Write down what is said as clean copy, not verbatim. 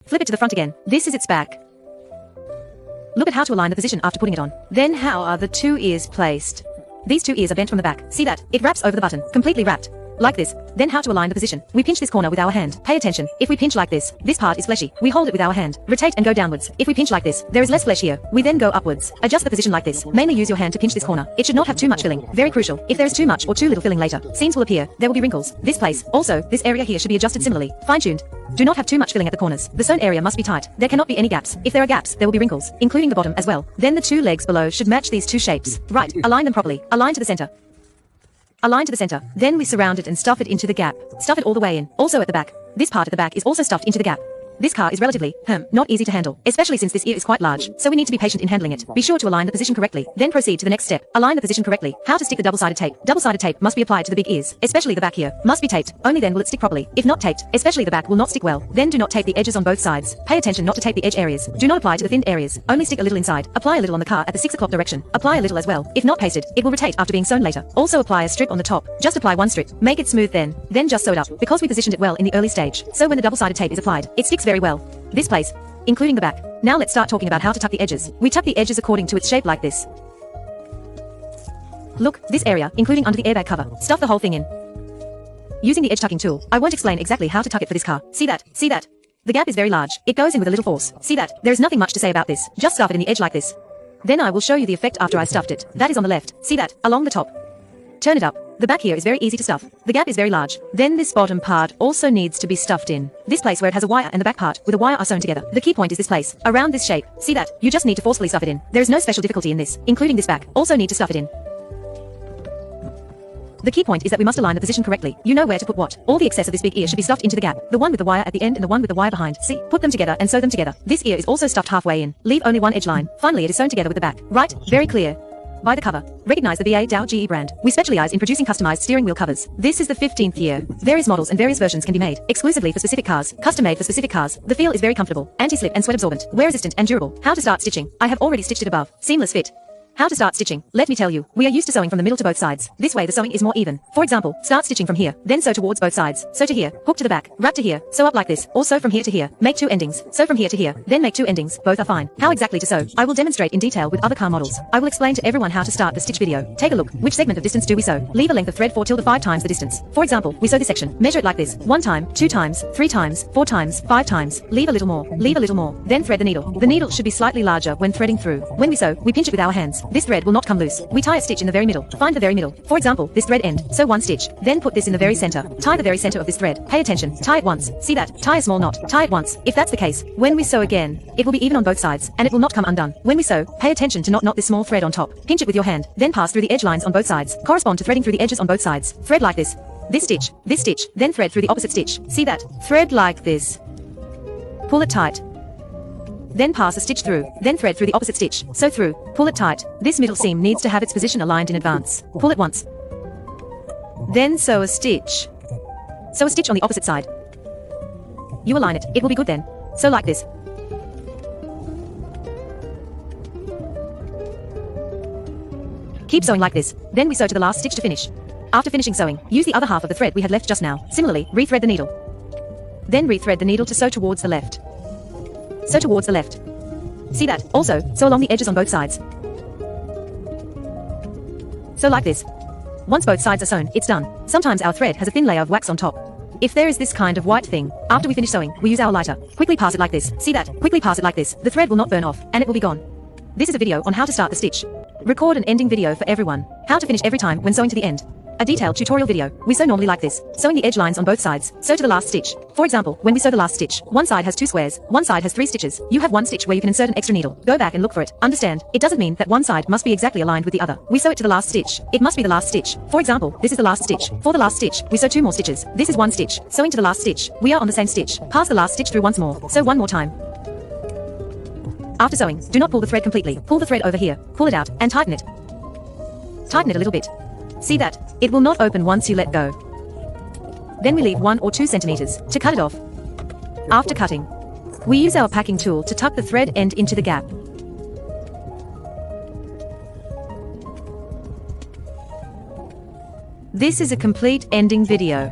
Flip it to the front again. This is its back. Look at how to align the position after putting it on. Then how are the two ears placed? These two ears are bent from the back. See that? It wraps over the button, completely wrapped. Like this. Then how to align the position. We pinch this corner with our hand. Pay attention. If we pinch like this part is fleshy. We hold it with our hand. Rotate and go downwards. If we pinch like this, there is less flesh here. We then go upwards. Adjust the position like this. Mainly use your hand to pinch this corner. It should not have too much filling. Very crucial. If there is too much or too little filling later, seams will appear. There will be wrinkles. This place. Also, this area here should be adjusted similarly. Fine-tuned. Do not have too much filling at the corners. The sewn area must be tight. There cannot be any gaps. If there are gaps, there will be wrinkles, including the bottom as well. Then the two legs below should match these two shapes. Right. Align them properly. Align to the center. Align to the center. Then we surround it and stuff it into the gap. Stuff it all the way in. Also at the back. This part at the back is also stuffed into the gap. This car is relatively, not easy to handle, especially since this ear is quite large, so we need to be patient in handling it. Be sure to align the position correctly, then proceed to the next step. Align the position correctly. How to stick the double-sided tape. Double-sided tape must be applied to the big ears, especially the back here. Must be taped. Only then will it stick properly. If not taped, especially the back will not stick well. Then do not tape the edges on both sides. Pay attention not to tape the edge areas. Do not apply to the thinned areas. Only stick a little inside. Apply a little on the car at the 6 o'clock direction. Apply a little as well. If not pasted, it will rotate after being sewn later. Also apply a strip on the top. Just apply one strip. Make it smooth then just sew it up, because we positioned it well in the early stage. So when the double-sided tape is applied, it sticks very well. This place, including the back. Now let's start talking about how to tuck the edges. We tuck the edges according to its shape like this. Look, this area, including under the airbag cover. Stuff the whole thing in. Using the edge tucking tool, I won't explain exactly how to tuck it for this car. See that? See that? The gap is very large. It goes in with a little force. See that? There is nothing much to say about this. Just stuff it in the edge like this. Then I will show you the effect after I stuffed it. That is on the left. See that? Along the top. Turn it up. The back here is very easy to stuff. The gap is very large. Then this bottom part also needs to be stuffed in. This place where it has a wire and the back part with a wire are sewn together. The key point is this place, around this shape. See that? You just need to forcefully stuff it in. There is no special difficulty in this, including this back. Also need to stuff it in. The key point is that we must align the position correctly. You know where to put what. All the excess of this big ear should be stuffed into the gap. The one with the wire at the end and the one with the wire behind. See? Put them together and sew them together. This ear is also stuffed halfway in. Leave only one edge line. Finally, it is sewn together with the back. Right? Very clear. By the cover. Recognize the VA Dow GE brand. We specialize in producing customized steering wheel covers. This is the 15th year. Various models and various versions can be made exclusively for specific cars. Custom made for specific cars. The feel is very comfortable, anti-slip and sweat absorbent, wear resistant and durable. How to start stitching. I have already stitched it above. Seamless fit. How to start stitching. Let me tell you, we are used to sewing from the middle to both sides. This way the sewing is more even. For example, start stitching from here, then sew towards both sides. Sew to here, hook to the back, wrap to here, sew up like this, or sew from here to here. Make two endings. Sew from here to here, then make two endings. Both are fine. How exactly to sew? I will demonstrate in detail with other car models. I will explain to everyone how to start the stitch video. Take a look. Which segment of distance do we sew? Leave a length of thread 4 to 5 times the distance. For example, we sew this section. Measure it like this. 1 time, 2 times, 3 times, 4 times, 5 times. Leave a little more. Leave a little more. Then thread the needle. The needle should be slightly larger when threading through. When we sew, we pinch it with our hands. This thread will not come loose. We tie a stitch in the very middle. Find the very middle. For example, this thread end. Sew one stitch. Then put this in the very center. Tie the very center of this thread. Pay attention. Tie it once. See that? Tie a small knot. Tie it once. If that's the case, when we sew again, it will be even on both sides, and it will not come undone. When we sew, pay attention to not knot this small thread on top. Pinch it with your hand. Then pass through the edge lines on both sides. Correspond to threading through the edges on both sides. Thread like this. This stitch. Then thread through the opposite stitch. See that? Thread like this. Pull it tight. Then pass a stitch through, then thread through the opposite stitch. Sew through, pull it tight. This middle seam needs to have its position aligned in advance. Pull it once. Then sew a stitch. Sew a stitch on the opposite side. You align it, it will be good then. Sew like this. Keep sewing like this. Then we sew to the last stitch to finish. After finishing sewing, use the other half of the thread we had left just now. Similarly, rethread the needle. Then rethread the needle to sew towards the left. Sew towards the left. See that? Also, sew along the edges on both sides. Sew like this. Once both sides are sewn, it's done. Sometimes our thread has a thin layer of wax on top. If there is this kind of white thing, after we finish sewing, we use our lighter. Quickly pass it like this. See that? Quickly pass it like this. The thread will not burn off, and it will be gone. This is a video on how to start the stitch. Record an ending video for everyone. How to finish every time when sewing to the end. A detailed tutorial video. We sew normally like this, sewing the edge lines on both sides. Sew to the last stitch. For example, when we sew the last stitch, one side has 2 squares, one side has 3 stitches. You have one stitch where you can insert an extra needle. Go back and look for it. Understand? It doesn't mean that one side must be exactly aligned with the other. We sew it to the last stitch. It must be the last stitch. For example, this is the last stitch. For the last stitch, we sew 2 more stitches. This is one stitch. Sewing to the last stitch. We are on the same stitch. Pass the last stitch through once more. Sew one more time. After sewing, do not pull the thread completely. Pull the thread over here. Pull it out and tighten it. Tighten it a little bit. See that? It will not open once you let go. Then we leave 1 or 2 centimeters to cut it off. After cutting, we use our packing tool to tuck the thread end into the gap. This is a complete ending video.